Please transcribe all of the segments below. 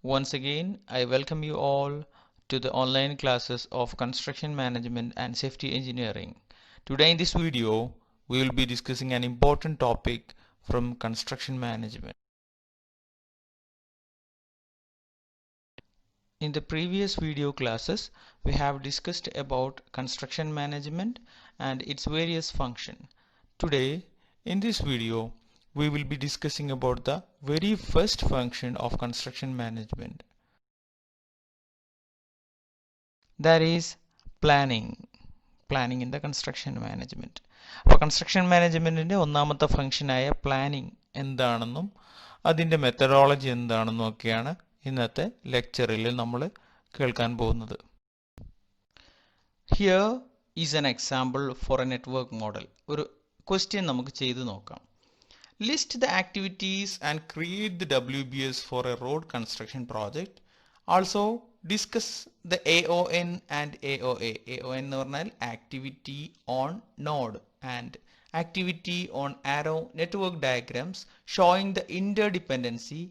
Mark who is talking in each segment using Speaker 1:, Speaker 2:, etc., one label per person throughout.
Speaker 1: Once again, I welcome you all to the online classes of Construction Management and Safety Engineering. Today in this video, we will be discussing an important topic from Construction Management. In the previous video classes, we have discussed about Construction Management and its various functions. Today, in this video, we will be discussing about the very first function of Construction Management. That is planning in the construction management. അപ്പോൾ construction മാനേജ്മെന്റിന്റെ ഒന്നാമത്തെ ഫംഗ്ഷനായ planning എന്താണെന്നും അതിന്റെ methodology എന്താണെന്നും ഒക്കെയാണ് ഇന്നത്തെ ലെക്ചറിൽ നമ്മൾ കേൾക്കാൻ പോകുന്നത്. Here is an example for a network model. ഒരു ക്വസ്റ്റ്യൻ നമുക്ക് ചെയ്തു നോക്കാം. List the activities and create the WBS for a road construction project. Also discuss the AON and AOA. AON എന്ന് പറഞ്ഞാൽ activity on node and activity on arrow network diagrams showing the interdependency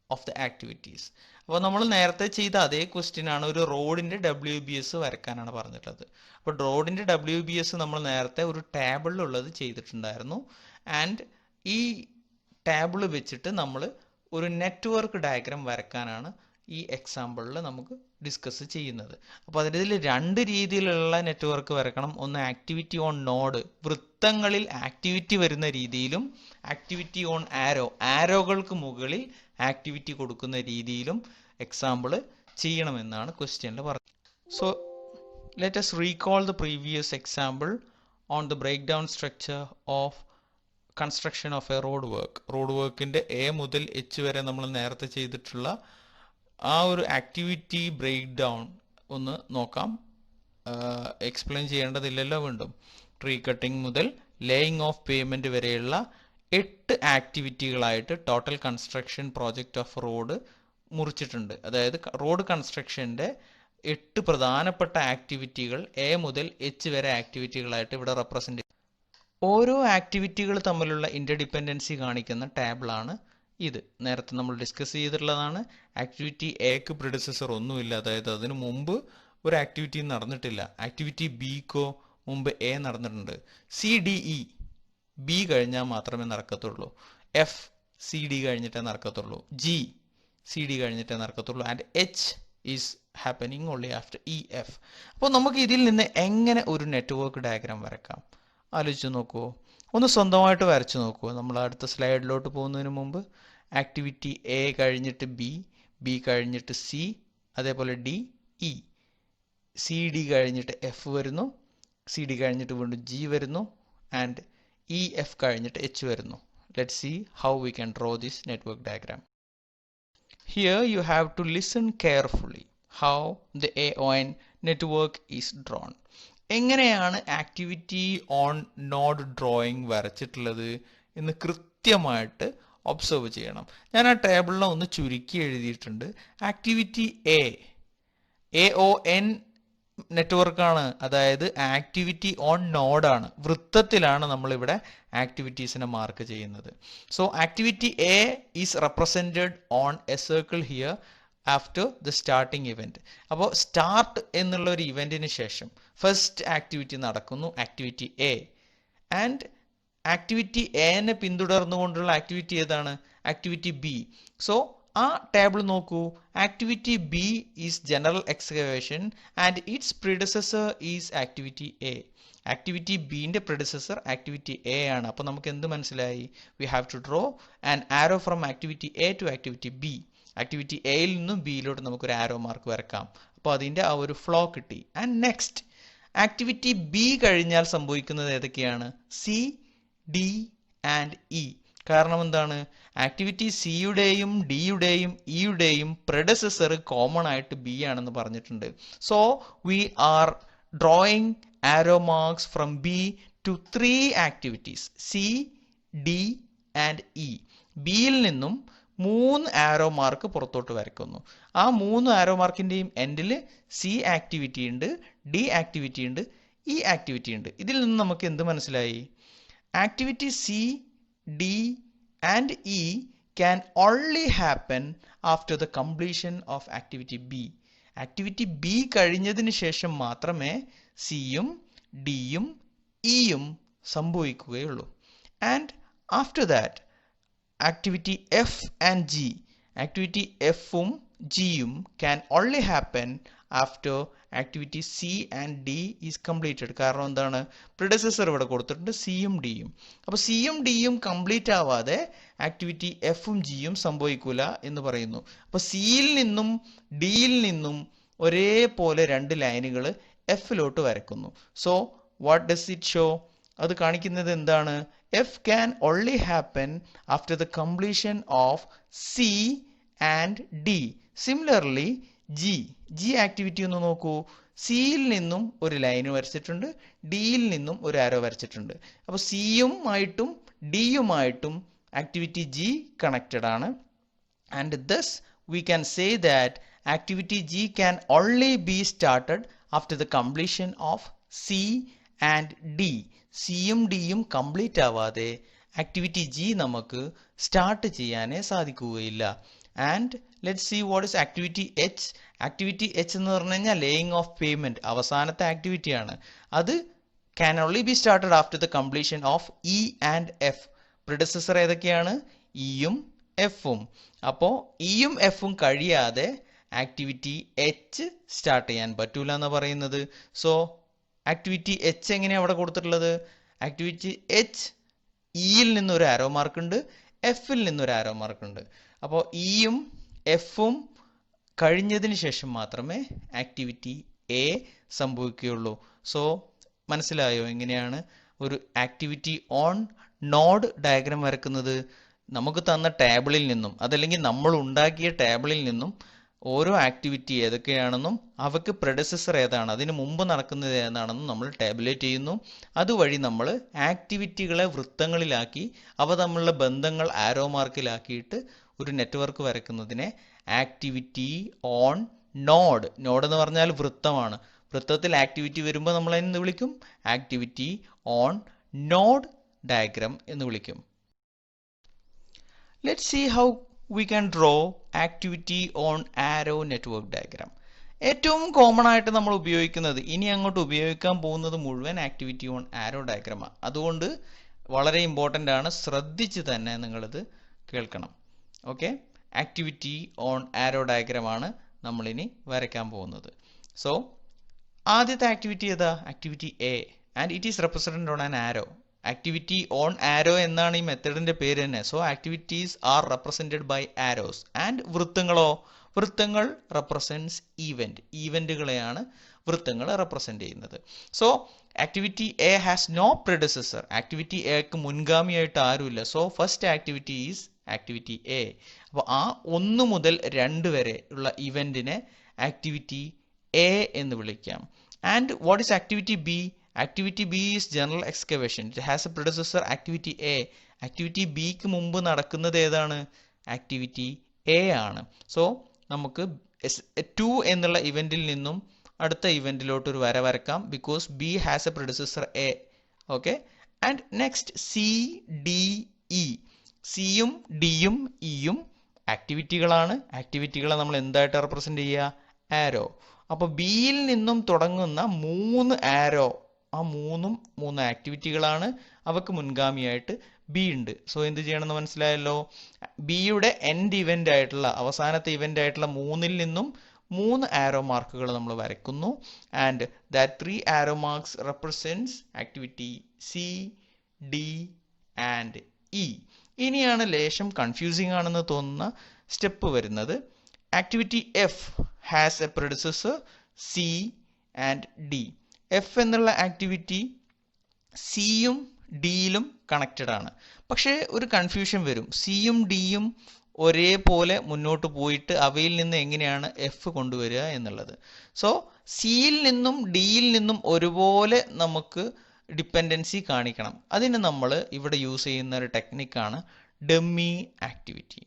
Speaker 1: of the activities. അപ്പോൾ നമ്മൾ നേരത്തെ ചെയ്ത അതേ question ആണ്, ഒരു റോഡിന്റെ WBS വരക്കാനാണ് പറഞ്ഞിട്ടുള്ളത്. അപ്പോൾ റോഡിന്റെ WBS നമ്മൾ നേരത്തെ ഒരു ടേബിളിലുള്ളത് ചെയ്തിട്ടുണ്ടായിരുന്നു. ആൻഡ് ഈ ടേബിൾ വെച്ചിട്ട് നമ്മൾ ഒരു നെറ്റ്വർക്ക് ഡയഗ്രാം വരക്കാനാണ് ഈ എക്സാമ്പിളിൽ നമുക്ക് ഡിസ്കസ് ചെയ്യുന്നത്. അപ്പോൾ അതിൽ രണ്ട് രീതിയിലുള്ള നെറ്റ്വർക്ക് വരക്കണം. ഒന്ന് ആക്ടിവിറ്റി ഓൺ നോഡ്, വൃത്തങ്ങളിൽ ആക്ടിവിറ്റി വരുന്ന രീതിയിലും, ആക്ടിവിറ്റി ഓൺ ആരോകൾക്ക് മുകളിൽ ആക്ടിവിറ്റി കൊടുക്കുന്ന രീതിയിലും എക്സാമ്പിൾ ചെയ്യണമെന്നാണ് ക്വസ്റ്റ്യനിൽ പറഞ്ഞത്. So let us recall the previous example on the breakdown structure of construction of a road work. Road വർക്കിന്റെ എ മുതൽ എച്ച് വരെ നമ്മൾ നേരത്തെ ചെയ്തിട്ടുള്ള ആ ഒരു ആക്ടിവിറ്റി ബ്രേക്ക് ഡൗൺ ഒന്ന് നോക്കാം. എക്സ്പ്ലെയിൻ ചെയ്യേണ്ടതില്ലല്ലോ വീണ്ടും. ട്രീ കട്ടിംഗ് മുതൽ ലേയിങ് ഓഫ് പേയ്മെന്റ് വരെയുള്ള 8 ആക്ടിവിറ്റികളായിട്ട് total construction project of road മുറിച്ചിട്ടുണ്ട്. അതായത് റോഡ് കൺസ്ട്രക്ഷന്റെ 8 പ്രധാനപ്പെട്ട ആക്ടിവിറ്റികൾ എ മുതൽ എച്ച് വരെ ആക്ടിവിറ്റികളായിട്ട് ഇവിടെ റെപ്രസെന്റ്. ഓരോ ആക്ടിവിറ്റികൾ തമ്മിലുള്ള ഇന്റർഡിപെൻഡൻസി കാണിക്കുന്ന ടേബിളാണ് ഇത്. നേരത്തെ നമ്മൾ ഡിസ്കസ് ചെയ്തിട്ടുള്ളതാണ്. ആക്ടിവിറ്റി എക്ക് പ്രിഡിസസർ ഒന്നുമില്ല, അതായത് അതിനു മുമ്പ് ഒരു ആക്ടിവിറ്റി നടന്നിട്ടില്ല. ആക്ടിവിറ്റി ബിക്കോ മുമ്പ് എ നടന്നിട്ടുണ്ട്. സി ഡി ഇ ബി കഴിഞ്ഞാൽ മാത്രമേ നടക്കത്തുള്ളൂ. എഫ് സി ഡി കഴിഞ്ഞിട്ടേ നടക്കത്തുള്ളൂ. ജി സി ഡി കഴിഞ്ഞിട്ടേ നടക്കത്തുള്ളൂ. And H is happening only after E F. അപ്പോൾ നമുക്ക് ഇതിൽ നിന്ന് എങ്ങനെ ഒരു നെറ്റ്വർക്ക് ഡയഗ്രാം വരക്കാം ആലോചിച്ച് നോക്കുമോ? ഒന്ന് സ്വന്തമായിട്ട് വരച്ചു നോക്കുമോ? നമ്മൾ അടുത്ത സ്ലൈഡിലോട്ട് പോകുന്നതിന് മുമ്പ് ആക്ടിവിറ്റി എ കഴിഞ്ഞിട്ട് ബി, ബി കഴിഞ്ഞിട്ട് സി, അതേപോലെ ഡി ഇ, സി ഡി കഴിഞ്ഞിട്ട് എഫ് വരുന്നു, സി ഡി കഴിഞ്ഞിട്ട് വീണ്ടും ജി വരുന്നു, ആൻഡ് ഇ എഫ് കഴിഞ്ഞിട്ട് എച്ച് വരുന്നു. Let's see how we can draw this network diagram. Here you have to listen carefully how the AON network is drawn. എങ്ങനെയാണ് activity on node drawing വരച്ചിട്ടുള്ളത് എന്ന് കൃത്യമായിട്ട് observe ചെയ്യണം. ഞാൻ ആ ടേബിളിൽ ഒന്ന് ചുരുക്കി എഴുതിയിട്ടുണ്ട്. ആക്ടിവിറ്റി AON നെറ്റ്വർക്കാണ്, അതായത് ആക്ടിവിറ്റി ഓൺ നോഡാണ്, വൃത്തത്തിലാണ് നമ്മളിവിടെ ആക്ടിവിറ്റീസിനെ മാർക്ക് ചെയ്യുന്നത്. So activity A is represented on a circle here after the starting event. അപ്പോൾ സ്റ്റാർട്ട് എന്നുള്ള ഒരു ഇവന്റിന് ശേഷം ഫസ്റ്റ് ആക്ടിവിറ്റി നടക്കുന്നു, ആക്ടിവിറ്റി എ. ആൻഡ് ആക്ടിവിറ്റി എനെ പിന്തുടർന്നുകൊണ്ടുള്ള ആക്ടിവിറ്റി ഏതാണ്? Activity B. സോ ആ ടേബിൾ നോക്കൂ. Activity B is general excavation and its predecessor is activity A. Activity ബിന്റെ പ്രിഡസസർ ആക്ടിവിറ്റി എ ആണ്. അപ്പോൾ നമുക്ക് എന്ത് മനസ്സിലായി? We have to draw an arrow from activity A to activity B. Activity എയിൽ നിന്നും ബിയിലോട്ട് നമുക്കൊരു ആരോ മാർക്ക് വരക്കാം. അപ്പോൾ അതിൻ്റെ ആ ഒരു ഫ്ലോ കിട്ടി. ആൻഡ് നെക്സ്റ്റ് ആക്ടിവിറ്റി ബി കഴിഞ്ഞാൽ സംഭവിക്കുന്നത് ഏതൊക്കെയാണ്? C, D and E. കാരണം എന്താണ്? ആക്ടിവിറ്റി സിയുടെയും ഡിയുടെയും ഇയുടെയും പ്രെഡസസർ കോമൺ ആയിട്ട് ബി ആണെന്ന് പറഞ്ഞിട്ടുണ്ട്. So we are drawing arrow marks from B to 3 activities, C, D and E. ബിയിൽ നിന്നും 3 ആരോ മാർക്ക് പുറത്തോട്ട് വരയ്ക്കുന്നു. ആ 3 ആരോ മാർക്കിന്റെയും എൻഡിൽ സി ആക്ടിവിറ്റി ഉണ്ട്, ഡി ആക്ടിവിറ്റി ഉണ്ട്, ഇ ആക്ടിവിറ്റി ഉണ്ട്. ഇതിൽ നിന്ന് നമുക്ക് എന്ത് മനസ്സിലായി? Activity C, D and E can only happen after the completion of activity B. Activity B കഴിഞ്ഞതിന് ശേഷം മാത്രമേ സിയും ഡിയും ഇയും സംഭവിക്കുകയുള്ളൂ. And after that activity F and G, activity എഫും ജിയും can only happen after activity C and D is completed. കാരണം എന്താണ്, പ്രിഡസസർ ഇവിടെ കൊടുത്തിട്ടുണ്ട് സിയും ഡിയും. അപ്പോൾ സിയും ഡിയും കംപ്ലീറ്റ് ആവാതെ ആക്ടിവിറ്റി എഫും ജിയും സംഭവിക്കൂല എന്ന് പറയുന്നു. അപ്പോൾ സിയിൽ നിന്നും ഡിയിൽ നിന്നും ഒരേപോലെ രണ്ട് ലൈനുകൾ എഫിലോട്ട് വരക്കുന്നു. So what does it show? അത് കാണിക്കുന്നത് എന്താണ്? F can only happen after the completion of C and D. Similarly G activity ഒന്ന് നോക്കൂ. സിയിൽ നിന്നും ഒരു ലൈന് വരച്ചിട്ടുണ്ട്, ഡിയിൽ നിന്നും ഒരു ആരോ വരച്ചിട്ടുണ്ട്. അപ്പോൾ സിയുമായിട്ടും ഡിയുമായിട്ടും ആക്ടിവിറ്റി ജി കണക്റ്റഡ് ആണ്. And thus we can say that activity G can only be started after the completion of C and D. സിയും ഡിയും കംപ്ലീറ്റ് ആവാതെ ആക്ടിവിറ്റി ജി നമുക്ക് സ്റ്റാർട്ട് ചെയ്യാനേ സാധിക്കുകയില്ല. And let see what is activity H. Activity H എന്ന് പറഞ്ഞു കഴിഞ്ഞാൽ laying of payment, അവസാനത്തെ ആക്ടിവിറ്റിയാണ്. അത് can only be started after the completion of E and F. Predecessor ഏതൊക്കെയാണ്? ഇയും എഫും. അപ്പോൾ ഇയും എഫും കഴിയാതെ ആക്ടിവിറ്റി എച്ച് സ്റ്റാർട്ട് ചെയ്യാൻ പറ്റൂല എന്ന് പറയുന്നത്. സോ ആക്ടിവിറ്റി എച്ച് എങ്ങനെയാണ് അവിടെ കൊടുത്തിട്ടുള്ളത്? ആക്ടിവിറ്റി എച്ച് ഇയിൽ നിന്നൊരു ആരോ മാർക്ക് ഉണ്ട്, എഫിൽ നിന്നൊരു ആരോ മാർക്ക് ഉണ്ട്. അപ്പോൾ ഇയും എഫും കഴിഞ്ഞതിന് ശേഷം മാത്രമേ ആക്ടിവിറ്റി എ സംഭവിക്കുകയുള്ളൂ. സോ മനസ്സിലായോ എങ്ങനെയാണ് ഒരു ആക്ടിവിറ്റി ഓൺ നോഡ് ഡയഗ്രാം വരക്കുന്നത്? നമുക്ക് തന്ന ടേബിളിൽ നിന്നും അതല്ലെങ്കിൽ നമ്മൾ ഉണ്ടാക്കിയ ടേബിളിൽ നിന്നും ഓരോ ആക്ടിവിറ്റി ഏതൊക്കെയാണെന്നും അവയ്ക്ക് പ്രെഡസസർ ഏതാണ്, അതിന് മുമ്പ് നടക്കുന്നത് ഏതാണെന്നും നമ്മൾ ടാബുലേറ്റ് ചെയ്യുന്നു. അതുവഴി നമ്മൾ ആക്ടിവിറ്റികളെ വൃത്തങ്ങളിലാക്കി അവ തമ്മിലുള്ള ബന്ധങ്ങൾ ആരോ മാർക്കിലാക്കിയിട്ട് ഒരു നെറ്റ്വർക്ക് വരയ്ക്കുന്നതിനെ ആക്ടിവിറ്റി ഓൺ നോഡ്. നോഡ് എന്ന് പറഞ്ഞാൽ വൃത്തമാണ്. വൃത്തത്തിൽ ആക്ടിവിറ്റി വരുമ്പോൾ നമ്മൾ എന്ന് വിളിക്കും? ആക്ടിവിറ്റി ഓൺ നോഡ് ഡയഗ്രാം എന്ന് വിളിക്കും. Let's see how we can draw activity on arrow network diagram. ഏറ്റവും കോമൺ ആയിട്ട് നമ്മൾ ഉപയോഗിക്കുന്നത്, ഇനി അങ്ങോട്ട് ഉപയോഗിക്കാൻ പോകുന്നത് മുഴുവൻ ആക്ടിവിറ്റി ഓൺ ആരോ ഡയഗ്രാമാണ്. അതുകൊണ്ട് വളരെ ഇമ്പോർട്ടൻ്റ് ആണ്, ശ്രദ്ധിച്ച് തന്നെ നിങ്ങളിത് കേൾക്കണം. ഓക്കെ, ആക്ടിവിറ്റി ഓൺ ആരോ ഡയഗ്രാമാണ് നമ്മളിനി വരയ്ക്കാൻ പോകുന്നത്. സോ ആദ്യത്തെ ആക്ടിവിറ്റി ഏതാ? Activity A, and it is represented on an arrow. Activity on arrow എന്നാണ് ഈ മെത്തേഡിന്റെ പേര് തന്നെ. So activities are represented by arrows. And വൃത്തങ്ങളോ? വൃത്തങ്ങൾ റെപ്രസെന്റ്സ് ഈവന്റ്. ഈവന്റുകളെയാണ് വൃത്തങ്ങൾ റെപ്രസെന്റ് ചെയ്യുന്നത്. So activity A has no predecessor. Activity എക്ക് മുൻഗാമിയായിട്ട് ആരുമില്ല. So first activity is activity A. അപ്പോൾ ആ 1 മുതൽ 2 വരെ ഉള്ള ഇവന്റിനെ ആക്ടിവിറ്റി എ എന്ന് വിളിക്കാം. And what is activity B? Activity B is general excavation. It has a predecessor activity A. Activity B ക്ക് മുമ്പ് നടക്കുന്നത് ഏതാണ്? ആക്ടിവിറ്റി A ആണ്. സോ നമുക്ക് 2 എന്നുള്ള ഇവന്റിൽ നിന്നും അടുത്ത ഇവന്റിലോട്ട് ഒരു വര വരക്കാം. Because B has a predecessor A. Okay, and next C D E. സിയും ഡിയും ഇയും ആക്ടിവിറ്റികളാണ്. ആക്ടിവിറ്റികളെ നമ്മൾ എന്തായിട്ട് റെപ്രസെന്റ് ചെയ്യുക? ആരോ. അപ്പോൾ ബിയിൽ നിന്നും തുടങ്ങുന്ന 3 ആരോ, ആ 3 ആക്ടിവിറ്റികളാണ്. അവക്ക് മുൻഗാമിയായിട്ട് ബി ഉണ്ട്. സോ എന്ത് ചെയ്യണമെന്ന് മനസ്സിലായല്ലോ? ബിയുടെ എൻഡ് ഇവന്റ് ആയിട്ടുള്ള അവസാനത്തെ ഇവന്റ് ആയിട്ടുള്ള 3ൽ നിന്നും 3 ആരോ മാർക്കുകൾ നമ്മൾ വരയ്ക്കുന്നു. And that 3 arrow marks represents activity C, D and E. ഇനിയാണ് ലേശം കൺഫ്യൂസിംഗ് ആണെന്ന് തോന്നുന്ന സ്റ്റെപ്പ് വരുന്നത്. Activity F has a predecessor C and D. F എന്നുള്ള ആക്ടിവിറ്റി സിയും ഡിയിലും കണക്റ്റഡ് ആണ്. പക്ഷേ ഒരു കൺഫ്യൂഷൻ വരും. സിയും ഡിയും ഒരേപോലെ മുന്നോട്ട് പോയിട്ട് അവയിൽ നിന്ന് എങ്ങനെയാണ് എഫ് കൊണ്ടുവരിക എന്നുള്ളത്. സോ സിയിൽ നിന്നും ഡിയിൽ നിന്നും ഒരുപോലെ നമുക്ക് ഡിപ്പെൻഡൻസി കാണിക്കണം. അതിന് നമ്മൾ ഇവിടെ യൂസ് ചെയ്യുന്ന ഒരു ടെക്നിക്കാണ് ഡമ്മി ആക്ടിവിറ്റി.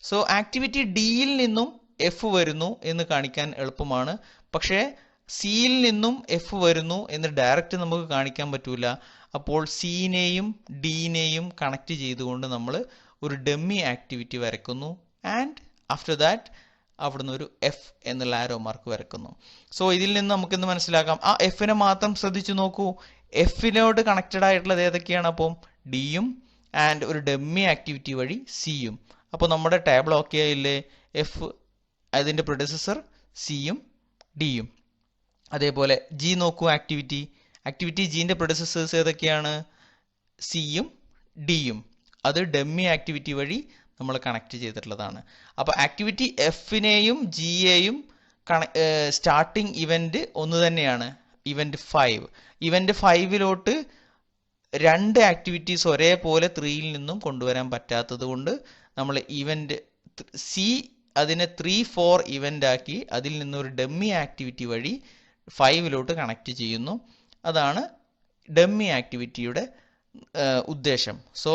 Speaker 1: സോ ആക്ടിവിറ്റി ഡിയിൽ നിന്നും എഫ് വരുന്നു എന്ന് കാണിക്കാൻ എളുപ്പമാണ്. പക്ഷേ സിയിൽ നിന്നും എഫ് വരുന്നു എന്ന് ഡയറക്റ്റ് നമുക്ക് കാണിക്കാൻ പറ്റൂല. അപ്പോൾ സിനെയും ഡിനെയും കണക്ട് ചെയ്തുകൊണ്ട് നമ്മൾ ഒരു ഡമ്മി ആക്ടിവിറ്റി വരയ്ക്കുന്നു. ആൻഡ് ആഫ്റ്റർ ദാറ്റ് അവിടുന്ന് ഒരു എഫ് എന്നുള്ള ആരോ മാർക്ക് വരക്കുന്നു. സോ ഇതിൽ നിന്ന് നമുക്ക് എന്ത് മനസ്സിലാക്കാം? ആ എഫിനെ മാത്രം ശ്രദ്ധിച്ചു നോക്കൂ. എഫിനോട് കണക്റ്റഡ് ആയിട്ടുള്ളത് ഏതൊക്കെയാണ്? അപ്പം ഡിയും ആൻഡ് ഒരു ഡമ്മി ആക്ടിവിറ്റി വഴി സിയും. അപ്പോൾ നമ്മുടെ ടേബിൾ ഓക്കെ ആയില്ലേ? എഫ് അതിൻ്റെ പ്രൊഡ്യൂസർ സിയും ഡിയും. അതേപോലെ ജി നോക്കൂ, ആക്ടിവിറ്റി ജിൻ്റെ പ്രൊഡ്യൂസേഴ്സ് ഏതൊക്കെയാണ്? സിയും ഡിയും. അത് ഡമ്മി ആക്ടിവിറ്റി വഴി നമ്മൾ കണക്ട് ചെയ്തിട്ടുള്ളതാണ്. അപ്പോൾ ആക്ടിവിറ്റി എഫിനെയും ജിയെയും സ്റ്റാർട്ടിങ് ഇവന്റ് ഒന്ന് തന്നെയാണ്, ഇവന്റ് 5. ഇവന്റ് 5ലോട്ട് രണ്ട് ആക്ടിവിറ്റീസ് ഒരേപോലെ 3യിൽ നിന്നും കൊണ്ടുവരാൻ പറ്റാത്തത് കൊണ്ട് നമ്മൾ ഇവന്റ് സി അതിനെ 3-4 ഇവന്റ് ആക്കി അതിൽ നിന്നൊരു ഡമ്മി ആക്ടിവിറ്റി വഴി 5ലോട്ട് കണക്ട് ചെയ്യുന്നു. അതാണ് ഡമ്മി ആക്ടിവിറ്റിയുടെ ഉദ്ദേശം. സോ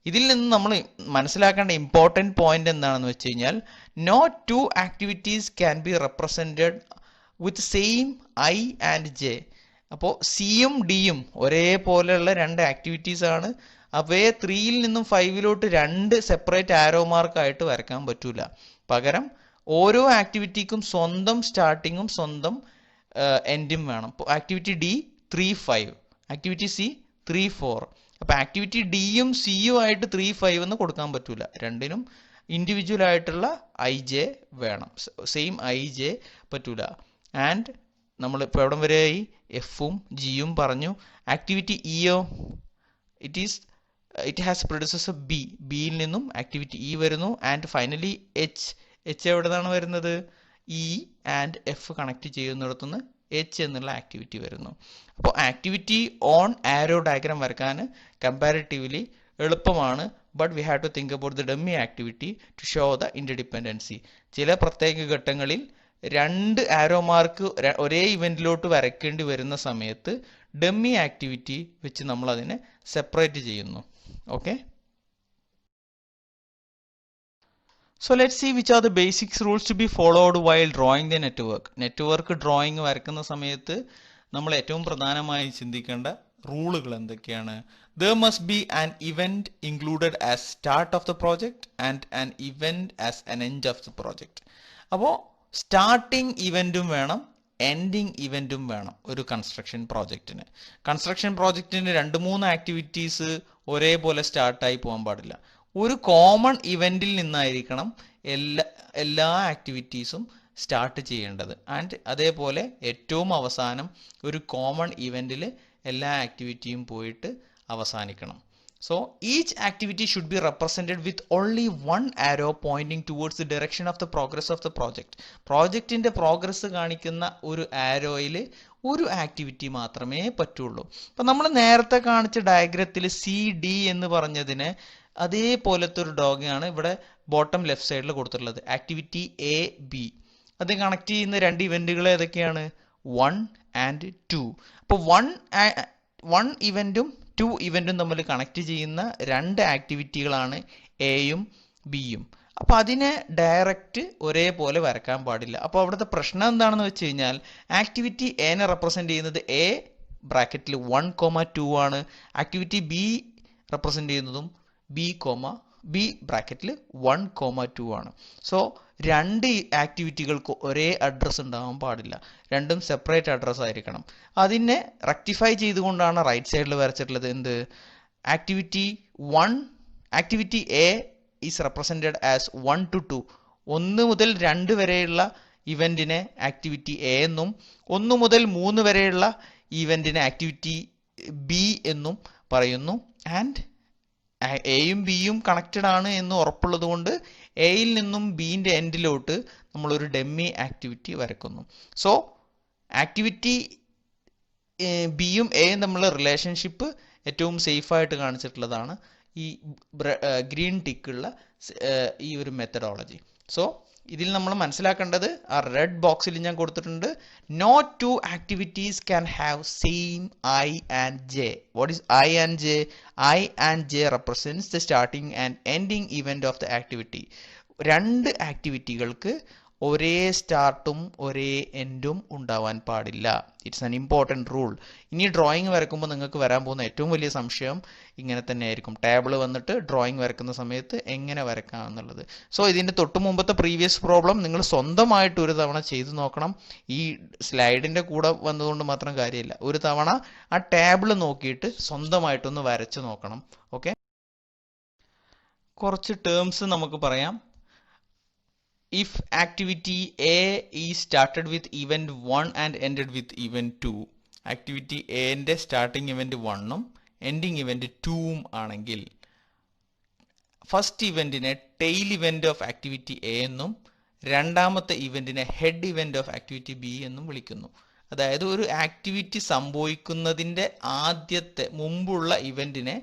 Speaker 1: ഇതിൽ നിന്ന് നമ്മൾ മനസ്സിലാക്കേണ്ട ഇമ്പോർട്ടൻറ്റ് പോയിന്റ് എന്താണെന്ന് വെച്ച് കഴിഞ്ഞാൽ, no two activities can be represented with same I and J. അപ്പോൾ സിയും ഡിയും ഒരേപോലെയുള്ള രണ്ട് ആക്ടിവിറ്റീസ് ആണ്. അവയെ 3യിൽ നിന്നും 5ലോട്ട് രണ്ട് സെപ്പറേറ്റ് ആരോ മാർക്കായിട്ട് വരയ്ക്കാൻ പറ്റൂല. പകരം ഓരോ ആക്ടിവിറ്റിക്കും സ്വന്തം സ്റ്റാർട്ടിങ്ങും സ്വന്തം എൻഡും വേണം. ഇപ്പോൾ ആക്ടിവിറ്റി ഡി 3-5, ആക്ടിവിറ്റി സി 3-4. അപ്പോൾ ആക്ടിവിറ്റി ഡിയും സിയും ആയിട്ട് 3-5 എന്ന് കൊടുക്കാൻ പറ്റൂല. രണ്ടിനും ഇൻഡിവിജ്വൽ ആയിട്ടുള്ള ഐ ജെ വേണം, സെയിം ഐ ജെ പറ്റൂല. ആൻഡ് നമ്മൾ ഇപ്പോൾ എവിടം വരെയായി? എഫും ജിയും പറഞ്ഞു. ആക്ടിവിറ്റി ഇയോ ഇറ്റ് ഹാസ് പ്രൊഡ്യൂസേഴ്സ് ബി, ബിയിൽ നിന്നും ആക്ടിവിറ്റി ഇ വരുന്നു. ആൻഡ് ഫൈനലി എച്ച് എവിടെയാണ് വരുന്നത്? ഇ ആൻഡ് എഫ് കണക്ട് ചെയ്യുന്നിടത്തുനിന്ന് എച്ച് എന്നുള്ള ആക്ടിവിറ്റി വരുന്നു. അപ്പോൾ ആക്ടിവിറ്റി ഓൺ ആരോ ഡയഗ്രാം വരക്കാൻ കമ്പാരിറ്റീവ്ലി എളുപ്പമാണ്. But we have to think about the dummy activity to show the interdependency. ചില പ്രത്യേക ഘട്ടങ്ങളിൽ രണ്ട് ആരോ മാർക്ക് ഒരേ ഇവന്റിലോട്ട് വരയ്ക്കേണ്ടി വരുന്ന സമയത്ത് ഡമ്മി ആക്ടിവിറ്റി വെച്ച് നമ്മൾ അതിനെ സെപ്പറേറ്റ് ചെയ്യുന്നു. Okay, so let's see which are the basic rules to be followed while drawing the network. Network drawing വരയ്ക്കുന്ന സമയത്ത് നമ്മൾ ഏറ്റവും പ്രധാനമായി ചിന്തിക്കേണ്ട റൂളുകൾ എന്തൊക്കെയാണ്? There must be an event included as start of the project and an event as an end of the project. അപ്പോൾ starting ഇവന്റും വേണം, ending ഇവന്റും വേണം ഒരു കൺസ്ട്രക്ഷൻ പ്രോജക്റ്റിന്. കൺസ്ട്രക്ഷൻ പ്രോജക്റ്റിന് 2-3 ആക്ടിവിറ്റീസ് ഒരേപോലെ സ്റ്റാർട്ടായി പോകാൻ പാടില്ല. ഒരു കോമൺ ഇവന്റിൽ നിന്നായിരിക്കണം എല്ലാ ആക്ടിവിറ്റീസും സ്റ്റാർട്ട് ചെയ്യേണ്ടത്. ആൻഡ് അതേപോലെ ഏറ്റവും അവസാനം ഒരു കോമൺ ഇവന്റിൽ എല്ലാ ആക്ടിവിറ്റിയും പോയിട്ട് അവസാനിക്കണം. So each activity should be represented with only one arrow pointing towards the direction of the progress of the project. പ്രോജക്റ്റിന്റെ പ്രോഗ്രസ് കാണിക്കുന്ന ഒരു ആരോയിൽ ഒരു ആക്ടിവിറ്റി മാത്രമേ പറ്റുള്ളൂ. അപ്പം നമ്മൾ നേരത്തെ കാണിച്ച ഡയഗ്രത്തിൽ സി ഡി എന്ന് പറഞ്ഞതിന് അതേപോലത്തെ ഒരു ഡോഗാണ് ഇവിടെ ബോട്ടം ലെഫ്റ്റ് സൈഡിൽ കൊടുത്തിട്ടുള്ളത്. Activity A B. അത് കണക്ട് ചെയ്യുന്ന രണ്ട് ഇവന്റുകൾ ഏതൊക്കെയാണ്? 1 ആൻഡ് 2. അപ്പോൾ 1 ഇവന്റും 2 ഇവന്റും തമ്മിൽ കണക്ട് ചെയ്യുന്ന രണ്ട് ആക്ടിവിറ്റികളാണ് എയും ബിയും. അപ്പോൾ അതിനെ ഡയറക്റ്റ് ഒരേപോലെ വരക്കാൻ പാടില്ല. അപ്പോൾ അവിടുത്തെ പ്രശ്നം എന്താണെന്ന് വെച്ച് കഴിഞ്ഞാൽ, ആക്ടിവിറ്റി എനെ റെപ്രസെന്റ് ചെയ്യുന്നത് എ ബ്രാക്കറ്റിൽ 1,2 ആണ്. ആക്ടിവിറ്റി ബി റെപ്രസെന്റ് ചെയ്യുന്നതും ബി ബ്രാക്കറ്റിൽ 1,2 ആണ്. സോ രണ്ട് ആക്ടിവിറ്റികൾക്ക് ഒരേ അഡ്രസ്സ് ഉണ്ടാവാൻ പാടില്ല, രണ്ടും സെപ്പറേറ്റ് അഡ്രസ്സ് ആയിരിക്കണം. അതിനെ റെക്ടിഫൈ ചെയ്തുകൊണ്ടാണ് റൈറ്റ് സൈഡിൽ വരച്ചിട്ടുള്ളത്. എന്ത്? Activity A is represented as 1 to 2. 1 മുതൽ 2 വരെയുള്ള ഇവന്റിനെ ആക്ടിവിറ്റി എ എന്നും 1 മുതൽ 3 വരെയുള്ള ഇവന്റിനെ ആക്ടിവിറ്റി ബി എന്നും പറയുന്നു. ആൻഡ് എയും ബിയും കണക്റ്റഡ് ആണ് എന്ന് ഉറപ്പുള്ളത് കൊണ്ട് എയിൽ നിന്നും ബിന്റെ എൻഡിലോട്ട് നമ്മളൊരു ഡെമ്മി ആക്ടിവിറ്റി വരക്കുന്നു. സോ ആക്ടിവിറ്റി ബിയും എയും തമ്മിലുള്ള റിലേഷൻഷിപ്പ് ഏറ്റവും സേഫായിട്ട് കാണിച്ചിട്ടുള്ളതാണ് ഈ ഗ്രീൻ ടിക്കുള്ള ഈ ഒരു മെത്തഡോളജി. സോ ഇതിൽ നമ്മൾ മനസ്സിലാക്കേണ്ടത്, ആ റെഡ് ബോക്സിൽ ഞാൻ കൊടുത്തിട്ടുണ്ട്, no two activities can have same I and J. What is I and J? I and J represents the starting and ending event of the activity. രണ്ട് ആക്ടിവിറ്റികൾക്ക് ഒരേ സ്റ്റാർട്ടും ഒരേ എൻഡും ഉണ്ടാവാൻ പാടില്ല. It's an important rule. ഇനി ഡ്രോയിങ് വരക്കുമ്പോൾ നിങ്ങൾക്ക് വരാൻ പോകുന്ന ഏറ്റവും വലിയ സംശയം ഇങ്ങനെ തന്നെ ആയിരിക്കും. ടേബിൾ വന്നിട്ട് ഡ്രോയിങ് വരക്കുന്ന സമയത്ത് എങ്ങനെ വരക്കാം എന്നുള്ളത്. സോ ഇതിൻ്റെ തൊട്ട് മുമ്പത്തെ പ്രീവിയസ് പ്രോബ്ലം നിങ്ങൾ സ്വന്തമായിട്ട് ഒരു തവണ ചെയ്തു നോക്കണം. ഈ സ്ലൈഡിൻ്റെ കൂടെ വന്നതുകൊണ്ട് മാത്രം കാര്യമില്ല. ഒരു തവണ ആ ടേബിൾ നോക്കിയിട്ട് സ്വന്തമായിട്ടൊന്ന് വരച്ച് നോക്കണം. ഓക്കെ, കുറച്ച് ടേംസ് നമുക്ക് പറയാം. If activity A is started with event 1 and ended with event 2, activity A ന്റെ സ്റ്റാർട്ടിംഗ് ഇവന്റ് 1ഉം എൻഡിങ് ഇവന്റ് 2ഉം ആണെങ്കിൽ ഫസ്റ്റ് ഇവന്റിനെ tail event of activity A എന്നും രണ്ടാമത്തെ ഇവന്റിനെ head event of activity B എന്നും വിളിക്കുന്നു. അതായത് ഒരു ആക്ടിവിറ്റി സംഭവിക്കുന്നതിൻ്റെ ആദ്യത്തെ മുമ്പുള്ള ഇവന്റിനെ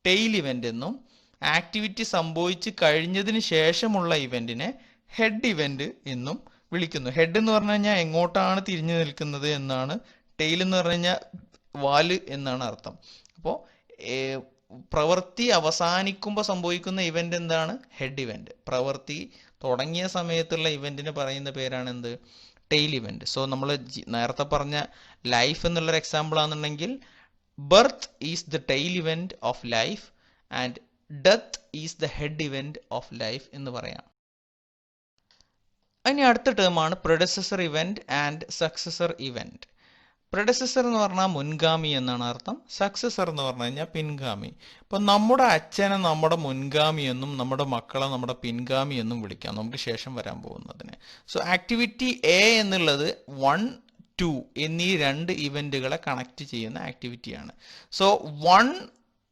Speaker 1: ടെയിൽ ഇവന്റ് എന്നും ആക്ടിവിറ്റി സംഭവിച്ച് കഴിഞ്ഞതിന് ശേഷമുള്ള ഇവന്റിനെ ഹെഡ് ഇവന്റ് എന്നും വിളിക്കുന്നു. ഹെഡ് എന്ന് പറഞ്ഞു കഴിഞ്ഞാൽ എങ്ങോട്ടാണ് തിരിഞ്ഞു നിൽക്കുന്നത് എന്നാണ്. ടെയിൽ എന്ന് പറഞ്ഞു കഴിഞ്ഞാൽ വാല് എന്നാണ് അർത്ഥം. അപ്പോൾ പ്രവൃത്തി അവസാനിക്കുമ്പോൾ സംഭവിക്കുന്ന ഇവന്റ് എന്താണ്? Head event. പ്രവൃത്തി തുടങ്ങിയ സമയത്തുള്ള ഇവന്റിന് പറയുന്ന പേരാണ് എന്ത്? Tail event. സോ നമ്മൾ നേരത്തെ പറഞ്ഞ ലൈഫ് എന്നുള്ളൊരു എക്സാമ്പിൾ ആണെന്നുണ്ടെങ്കിൽ birth is the tail event of life and death is the head event of life എന്ന് പറയാം. ഇനി അടുത്ത ടേമാണ് predecessor event and successor event. Predecessor എന്ന് പറഞ്ഞാൽ മുൻഗാമി എന്നാണ് അർത്ഥം. സക്സസർ എന്ന് പറഞ്ഞു കഴിഞ്ഞാൽ പിൻഗാമി. ഇപ്പം നമ്മുടെ അച്ഛനെ നമ്മുടെ മുൻഗാമി എന്നും നമ്മുടെ മക്കളെ നമ്മുടെ പിൻഗാമി എന്നും വിളിക്കാം നമുക്ക് ശേഷം വരാൻ പോകുന്നതിന്. സോ ആക്ടിവിറ്റി എ എന്നുള്ളത് 1, 2 എന്നീ രണ്ട് ഇവന്റുകളെ കണക്ട് ചെയ്യുന്ന ആക്ടിവിറ്റിയാണ്. So 1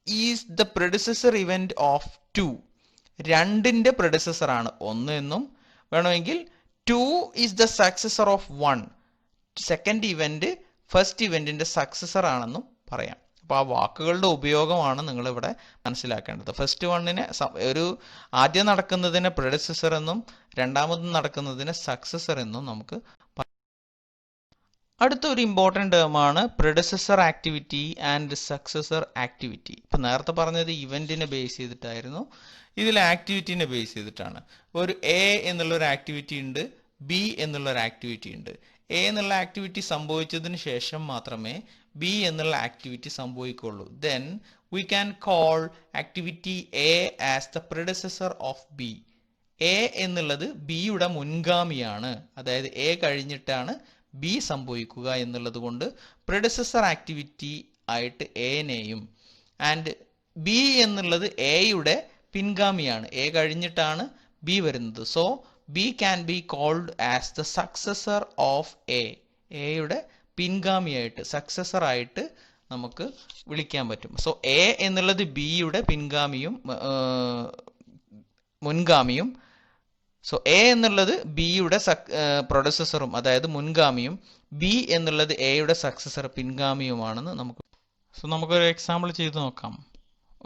Speaker 1: is the predecessor event of 2. 2ന്റെ പ്രെഡസസർ ആണ് 1 എന്നും വേണമെങ്കിൽ 2 is the successor of 1. Second event first ഇവന്റിന്റെ സക്സസർ ആണെന്നും പറയാം. അപ്പോൾ ആ വാക്കുകളുടെ ഉപയോഗമാണ് നിങ്ങൾ ഇവിടെ മനസ്സിലാക്കേണ്ടത്. ഫസ്റ്റ് വണ്ണിനെ ഒരു ആദ്യം നടക്കുന്നതിനെ പ്രെഡസസർ എന്നും രണ്ടാമത് നടക്കുന്നതിനെ സക്സസർ എന്നും നമുക്ക് അടുത്ത ഒരു ഇമ്പോർട്ടൻ്റ് ടേമാണ് predecessor activity and successor activity. ഇപ്പം നേരത്തെ പറഞ്ഞത് ഇവന്റിനെ ബേസ് ചെയ്തിട്ടായിരുന്നു, ഇതിൽ ആക്ടിവിറ്റിനെ ബേസ് ചെയ്തിട്ടാണ്. ഒരു എ എന്നുള്ളൊരു ആക്ടിവിറ്റി ഉണ്ട്, ബി എന്നുള്ളൊരു ആക്ടിവിറ്റി ഉണ്ട്. എ എന്നുള്ള ആക്ടിവിറ്റി സംഭവിച്ചതിന് ശേഷം മാത്രമേ ബി എന്നുള്ള ആക്ടിവിറ്റി സംഭവിക്കുള്ളൂ. Then we can call activity A as the predecessor of B. A എന്നുള്ളത് ബിയുടെ മുൻഗാമിയാണ്. അതായത് എ കഴിഞ്ഞിട്ടാണ് ബി സംഭവിക്കുക എന്നുള്ളത് കൊണ്ട് പ്രെഡസസർ ആക്ടിവിറ്റി ആയിട്ട് എനെയും ആൻഡ് ബി എന്നുള്ളത് എയുടെ പിൻഗാമിയാണ്. എ കഴിഞ്ഞിട്ടാണ് ബി വരുന്നത്. So B can be called as the successor of A. എയുടെ പിൻഗാമിയായിട്ട് സക്സസർ ആയിട്ട് നമുക്ക് വിളിക്കാൻ പറ്റും. സോ എ എന്നുള്ളത് ബിയുടെ പിൻഗാമിയും മുൻഗാമിയും. സോ എ എന്നുള്ളത് ബിയുടെ പ്രൊഡസസറും അതായത് മുൻഗാമിയും, ബി എന്നുള്ളത് എയുടെ സക്സസർ പിൻഗാമിയുമാണെന്ന് നമുക്കൊരു എക്സാമ്പിൾ ചെയ്ത് നോക്കാം.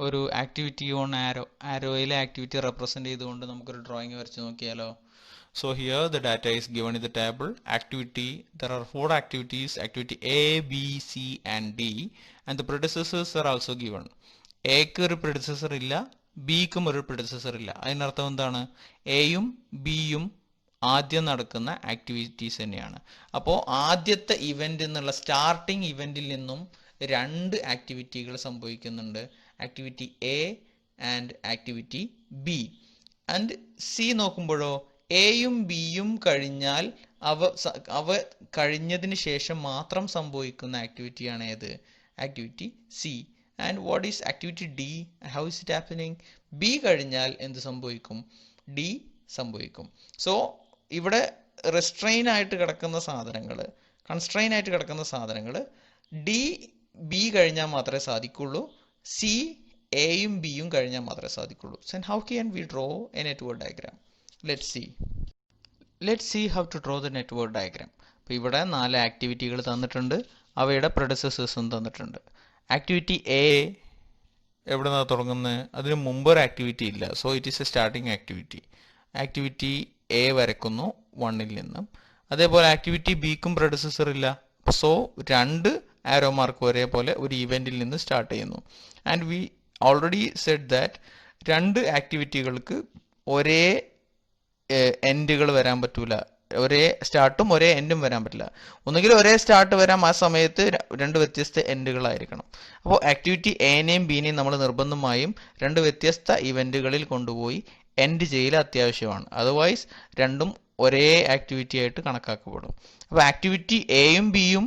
Speaker 1: ഒരു ആക്ടിവിറ്റി ഓൺ ആരോ, ആരോയിലെ ആക്ടിവിറ്റി റെപ്രസെന്റ് ചെയ്തുകൊണ്ട് നമുക്കൊരു ഡ്രോയിങ് വരച്ച് നോക്കിയാലോ. So here the data is given in the table. Activity, there are 4 activities, activity A, B, C and D, and the predecessors are also given. എക്ക് ഒരു predecessor ഇല്ല, ബിക്കും ഒരു predecessor ഇല്ല. അതിനർത്ഥം എന്താണ്? എയും ബിയും ആദ്യം നടക്കുന്ന ആക്ടിവിറ്റീസ് തന്നെയാണ്. അപ്പോൾ ആദ്യത്തെ ഇവന്റ് എന്നുള്ള സ്റ്റാർട്ടിംഗ് ഇവന്റിൽ നിന്നും 2 ആക്ടിവിറ്റികൾ സംഭവിക്കുന്നുണ്ട്. Activity A and activity B. And C നോക്കുമ്പോഴോ എയും ബിയും കഴിഞ്ഞാൽ അവ കഴിഞ്ഞതിന് ശേഷം മാത്രം സംഭവിക്കുന്ന ആക്ടിവിറ്റിയാണ് ഏത്? Activity C. And what is activity D? How is it happening? B കഴിഞ്ഞാൽ എന്ത് സംഭവിക്കും? ഡി സംഭവിക്കും. സോ ഇവിടെ റെസ്ട്രെയിൻ ആയിട്ട് കിടക്കുന്ന സാധനങ്ങൾ, കൺസ്ട്രെയിൻ ആയിട്ട് കിടക്കുന്ന സാധനങ്ങൾ ഡി ബി കഴിഞ്ഞാൽ മാത്രമേ സാധിക്കുള്ളൂ, സി എയും ബിയും കഴിഞ്ഞാൽ മാത്രമേ സാധിക്കുള്ളൂ. So how can we draw A network diagram? Let's see how to draw the network diagram. അപ്പോൾ ഇവിടെ 4 ആക്ടിവിറ്റികൾ തന്നിട്ടുണ്ട്, അവയുടെ പ്രെഡസസേഴ്സും തന്നിട്ടുണ്ട്. ആക്ടിവിറ്റി എ എവിടെ നിന്നാണ് തുടങ്ങുന്നത്? അതിന് മുമ്പ് ഒരു ആക്ടിവിറ്റി ഇല്ല. So it is a starting activity. Activity A വരക്കുന്നു 1ൽ നിന്നും. അതേപോലെ ആക്ടിവിറ്റി ബിക്കും പ്രെഡസസർ ഇല്ല. സോ 2 ആരോ മാർക്ക് ഒരേപോലെ ഒരു ഇവന്റിൽ നിന്ന് സ്റ്റാർട്ട് ചെയ്യുന്നു. And we already said that 2 ആക്ടിവിറ്റികൾക്ക് ഒരേ എൻഡുകൾ വരാൻ പറ്റൂല. ഒരേ സ്റ്റാർട്ടും ഒരേ എൻഡും വരാൻ പറ്റില്ല. ഒന്നുകിൽ ഒരേ സ്റ്റാർട്ട് വരാം, ആ സമയത്ത് രണ്ട് വ്യത്യസ്ത എൻഡുകളായിരിക്കണം. അപ്പോൾ ആക്ടിവിറ്റി എനെയും ബിനെയും നമ്മൾ നിർബന്ധമായും രണ്ട് വ്യത്യസ്ത ഇവന്റുകളിൽ കൊണ്ടുപോയി എൻഡ് ചെയ്യൽ അത്യാവശ്യമാണ്. അതർവൈസ് രണ്ടും ഒരേ ആക്ടിവിറ്റി ആയിട്ട് കണക്കാക്കപ്പെടും. അപ്പോൾ ആക്ടിവിറ്റി എയും ബിയും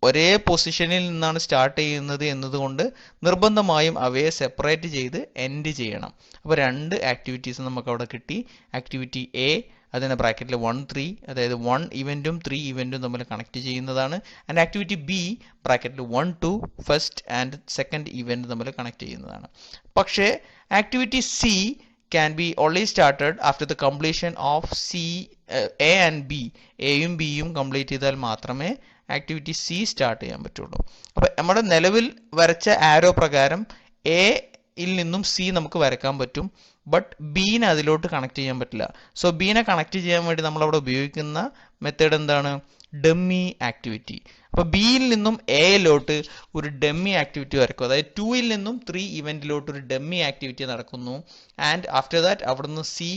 Speaker 1: ഒരേ പൊസിഷനിൽ നിന്നാണ് സ്റ്റാർട്ട് ചെയ്യുന്നത് എന്നതുകൊണ്ട് നിർബന്ധമായും അവയെ സെപ്പറേറ്റ് ചെയ്ത് എൻഡ് ചെയ്യണം. അപ്പോൾ രണ്ട് ആക്ടിവിറ്റീസ് നമുക്ക് അവിടെ കിട്ടി. ആക്ടിവിറ്റി എ അതിൻ്റെ ബ്രാക്കറ്റിൽ 1 3, അതായത് 1 ഇവൻറ്റും 3 ഇവൻറ്റും തമ്മിൽ കണക്ട് ചെയ്യുന്നതാണ്. ആൻഡ് ആക്ടിവിറ്റി ബി ബ്രാക്കറ്റിൽ 1 2 ഫസ്റ്റ് ആൻഡ് സെക്കൻഡ് ഇവൻറ്റ് തമ്മിൽ കണക്ട് ചെയ്യുന്നതാണ്. പക്ഷേ activity C can be only started after the completion of A and B. എയും ബിയും കംപ്ലീറ്റ് ചെയ്താൽ മാത്രമേ ആക്ടിവിറ്റി സി സ്റ്റാർട്ട് ചെയ്യാൻ പറ്റുള്ളൂ. അപ്പോൾ നമ്മുടെ നിലവിൽ വരച്ച ആരോ പ്രകാരം എയിൽ നിന്നും സി നമുക്ക് വരക്കാൻ പറ്റും, ബട്ട് ബീനെ അതിലോട്ട് കണക്ട് ചെയ്യാൻ പറ്റില്ല. സോ ബീനെ കണക്ട് ചെയ്യാൻ വേണ്ടി നമ്മൾ അവിടെ ഉപയോഗിക്കുന്ന മെത്തേഡ് എന്താണ്? Dummy activity. അപ്പോൾ ബിയിൽ നിന്നും എയിലോട്ട് ഒരു ഡമ്മി ആക്ടിവിറ്റി വരക്കും. അതായത് 2ൽ നിന്നും 3 ഇവന്റിലോട്ട് ഒരു ഡമ്മി ആക്ടിവിറ്റി നടക്കുന്നു. ആൻഡ് ആഫ്റ്റർ ദാറ്റ് അവിടെ നിന്ന് സി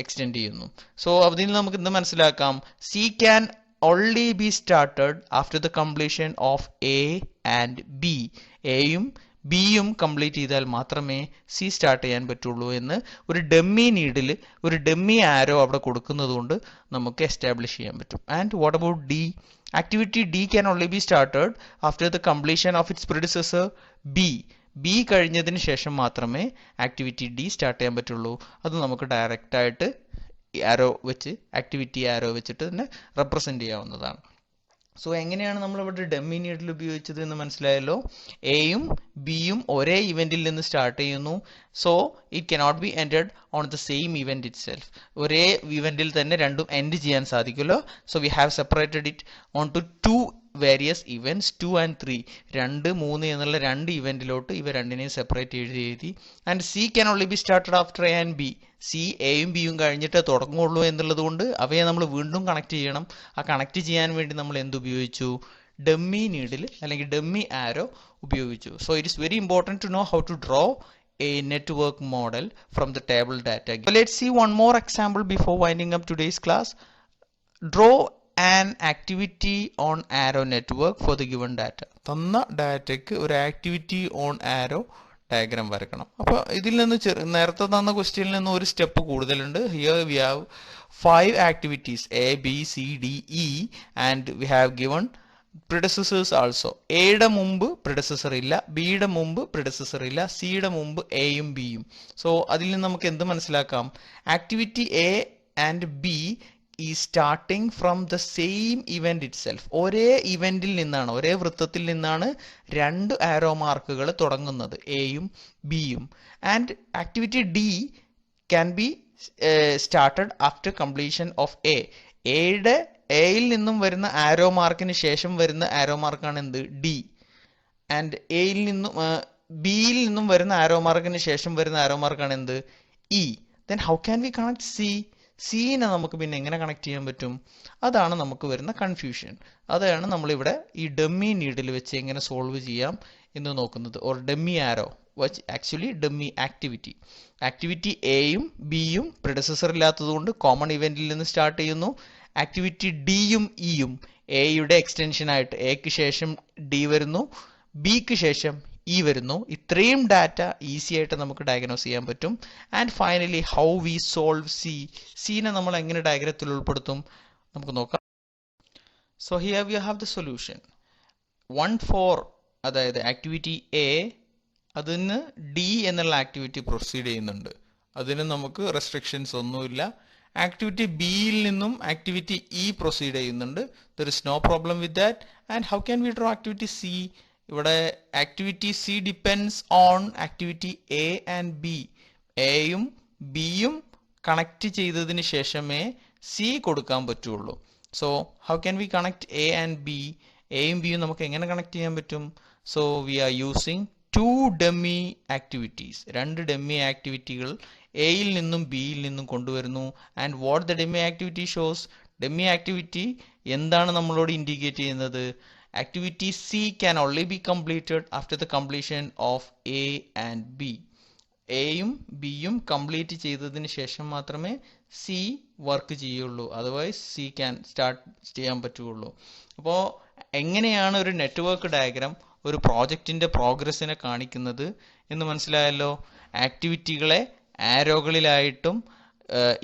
Speaker 1: എക്സ്റ്റെൻഡ് ചെയ്യുന്നു. സോ അതിൽ നമുക്ക് എന്ത് മനസ്സിലാക്കാം? C can only be started after the completion of A and B. എയും ബിയും കംപ്ലീറ്റ് ചെയ്താൽ മാത്രമേ സി സ്റ്റാർട്ട് ചെയ്യാൻ പറ്റുള്ളൂ എന്ന് ഒരു ഡമ്മി നീഡിൽ ഒരു ഡമ്മി ആരോ അവിടെ കൊടുക്കുന്നത് കൊണ്ട് നമുക്ക് എസ്റ്റാബ്ലിഷ് ചെയ്യാൻ പറ്റും. And what about D? Activity D can only be started after the completion of its predecessor B. B കഴിഞ്ഞതിന് ശേഷം മാത്രമേ ആക്ടിവിറ്റി ഡി സ്റ്റാർട്ട് ചെയ്യാൻ പറ്റുള്ളൂ. അത് നമുക്ക് ഡയറക്റ്റ് ആയിട്ട് ആരോ വെച്ച് ആക്ടിവിറ്റി ആരോ വെച്ചിട്ട് തന്നെ റെപ്രസെന്റ് ചെയ്യാവുന്നതാണ്. സോ എങ്ങനെയാണ് നമ്മൾ ഇവിടെ ഡമ്മി നീഡിൽ ഉപയോഗിച്ചത് എന്ന് മനസ്സിലായല്ലോ. എയും ബിയും ഒരേ ഇവന്റിൽ നിന്ന് സ്റ്റാർട്ട് ചെയ്യുന്നു. So it cannot be ended on the same event itself. ഒരേ ഇവന്റിൽ തന്നെ രണ്ടും എൻഡ് ചെയ്യാൻ സാധിക്കുമല്ലോ. So we have separated it on to 2 various events 2 and 3. 2 3 എന്നുള്ള രണ്ട് ഇവന്റിലോട്ട് ഇവ രണ്ടിനെയും സെപ്പറേറ്റ് എഴുതി. And C can only be started after A and B. C എയും ബിയും കഴിഞ്ഞിട്ട് തുടങ്ങുള്ളൂ എന്നുള്ളത് കൊണ്ട് അവയെ നമ്മൾ വീണ്ടും കണക്ട് ചെയ്യണം. ആ കണക്ട് ചെയ്യാൻ വേണ്ടി നമ്മൾ എന്തുപയോഗിച്ചു? ഡമ്മി നീഡിൽ അല്ലെങ്കിൽ ഡമ്മി ആരോ ഉപയോഗിച്ചു. So it is very important to know how to draw a network model from the table data. So let's see one more example before winding up today's class. Draw an activity on arrow network for the given data. തന്ന ഡാറ്റയ്ക്ക് ഒരു activity on arrow diagram വരക്കണം. അപ്പോൾ ഇതിൽ നിന്ന് നേരത്തെ തന്ന ക്വസ്റ്റ്യനിൽ നിന്ന് ഒരു സ്റ്റെപ്പ് കൂടുതലുണ്ട്. Here we have 5 activities A B C D E and we have given predecessors also. എയുടെ മുമ്പ് predecessor ഇല്ല, ബിയുടെ മുമ്പ് predecessor ഇല്ല, സിയുടെ മുമ്പ് എയും ബിയും. സോ അതിൽ നിന്ന് നമുക്ക് എന്ത് മനസ്സിലാക്കാം? ആക്ടിവിറ്റി എ ആൻഡ് ബി ഈ starting from the same event itself. ഒരേ ഇവന്റിൽ നിന്നാണ്, ഒരേ വൃത്തത്തിൽ നിന്നാണ് രണ്ട് ആരോ മാർക്കുകൾ തുടങ്ങുന്നത്, എയും ബിയും. And activity D can be started after completion of A. എയിൽ നിന്നും വരുന്ന ആരോ മാർക്കിന് ശേഷം വരുന്ന ആരോ മാർക്കാണ് എന്ത്? ഡി. ആൻഡ് എയിൽ നിന്നും ബിയിൽ നിന്നും വരുന്ന ആരോ മാർക്കിന് ശേഷം വരുന്ന ആരോ മാർക്കാണ് എന്ത്? E. Then how can we connect C? സീനെ നമുക്ക് പിന്നെ എങ്ങനെ കണക്ട് ചെയ്യാൻ പറ്റും? അതാണ് നമുക്ക് വരുന്ന കൺഫ്യൂഷൻ. അതാണ് നമ്മളിവിടെ ഈ ഡമ്മി നീഡിൽ വെച്ച് എങ്ങനെ സോൾവ് ചെയ്യാം എന്ന് നോക്കുന്നത്. Or dummy arrow which actually dummy activity. Activity എയും ബിയും പ്രെഡസസർ ഇല്ലാത്തതുകൊണ്ട് കോമൺ ഇവന്റിൽ നിന്ന് സ്റ്റാർട്ട് ചെയ്യുന്നു. ആക്ടിവിറ്റി ഡിയും ഇയും എയുടെ എക്സ്റ്റൻഷൻ ആയിട്ട് എക്ക് ശേഷം ഡി വരുന്നു, ബിക്ക് ശേഷം ഇ വരുന്നു. ഇത്രയും ഡാറ്റ ഈസി ആയിട്ട് നമുക്ക് ഡയഗ്നോസ് ചെയ്യാൻ പറ്റും. And finally how we solve C. സീനെ നമ്മൾ എങ്ങനെ ഡയഗ്രത്തിൽ ഉൾപ്പെടുത്തും നമുക്ക് നോക്കാം. So here we have the solution. 1 അതായത് ആക്ടിവിറ്റി എ, അതിന് ഡി എന്നുള്ള ആക്ടിവിറ്റി പ്രൊസീഡ് ചെയ്യുന്നുണ്ട്, അതിന് നമുക്ക് റെസ്ട്രിക്ഷൻസ് ഒന്നുമില്ല. ആക്ടിവിറ്റി ബിയിൽ നിന്നും ആക്ടിവിറ്റി ഇ പ്രൊസീഡ് ചെയ്യുന്നുണ്ട്, there is no problem with that. And how can we draw activity C? ഇവിടെ activity C depends on activity A and B. എയും ബിയും കണക്ട് ചെയ്തതിന് ശേഷമേ സി കൊടുക്കാൻ പറ്റുള്ളൂ. So how can we connect A and B? എയും ബിയും നമുക്ക് എങ്ങനെ കണക്ട് ചെയ്യാൻ പറ്റും? So we are using 2 dummy activities. 2 dummy ആക്ടിവിറ്റികൾ എയിൽ നിന്നും ബിയിൽ നിന്നും കൊണ്ടുവരുന്നു. And what the dummy activity shows? Dummy activity എന്താണ് നമ്മളോട് ഇൻഡിക്കേറ്റ് ചെയ്യുന്നത്? Activity C can only be completed after the completion of A and B. എയും ബിയും കംപ്ലീറ്റ് ചെയ്തതിന് ശേഷം മാത്രമേ സി വർക്ക് ചെയ്യുള്ളൂ, അതർവൈസ് സി ക്യാൻ സ്റ്റാർട്ട് ചെയ്യാൻ പറ്റുള്ളൂ. അപ്പോൾ എങ്ങനെയാണ് ഒരു നെറ്റ്വർക്ക് ഡയഗ്രാം ഒരു പ്രോജക്റ്റിൻ്റെ പ്രോഗ്രസ്സിനെ കാണിക്കുന്നത് എന്ന് മനസ്സിലായല്ലോ. ആക്ടിവിറ്റികളെ ആരോകളിലായിട്ടും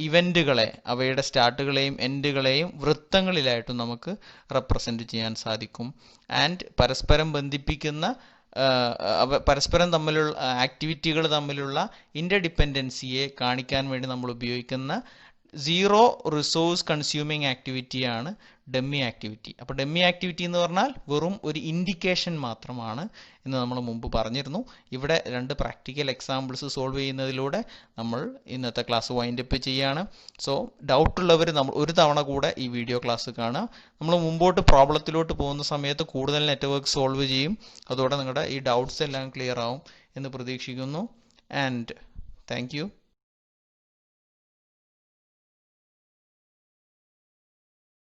Speaker 1: ഇവൻറ്റുകളെ അവയുടെ സ്റ്റാർട്ടുകളെയും എൻഡുകളെയും വൃത്തങ്ങളിലായിട്ടും നമുക്ക് റെപ്രസെൻ്റ് ചെയ്യാൻ സാധിക്കും. ആൻഡ് പരസ്പരം ബന്ധിപ്പിക്കുന്ന പരസ്പരം തമ്മിലുള്ള ആക്ടിവിറ്റികൾ തമ്മിലുള്ള ഇൻ്റർഡിപ്പെൻഡൻസിയെ കാണിക്കാൻ വേണ്ടി നമ്മൾ ഉപയോഗിക്കുന്ന സീറോ റിസോഴ്സ് കൺസ്യൂമിങ് ആക്ടിവിറ്റിയാണ് ഡമ്മി ആക്ടിവിറ്റി. അപ്പോൾ ഡമ്മി ആക്ടിവിറ്റി എന്ന് പറഞ്ഞാൽ വെറും ഒരു ഇൻഡിക്കേഷൻ മാത്രമാണ് എന്ന് നമ്മൾ മുമ്പ് പറഞ്ഞിരുന്നു. ഇവിടെ 2 പ്രാക്ടിക്കൽ എക്സാമ്പിൾസ് സോൾവ് ചെയ്യുന്നതിലൂടെ നമ്മൾ ഇന്നത്തെ ക്ലാസ് വൈൻഡപ്പ് ചെയ്യാണ്. സോ ഡൗട്ടുള്ളവർ നമ്മൾ ഒരു തവണ കൂടെ ഈ വീഡിയോ ക്ലാസ് കാണുക. നമ്മൾ മുമ്പോട്ട് പ്രോബ്ലത്തിലോട്ട് പോകുന്ന സമയത്ത് കൂടുതൽ നെറ്റ്വർക്ക് സോൾവ് ചെയ്യും. അതോടെ നിങ്ങളുടെ ഈ ഡൗട്ട്സ് എല്ലാം ക്ലിയർ ആവും എന്ന് പ്രതീക്ഷിക്കുന്നു. And thank you.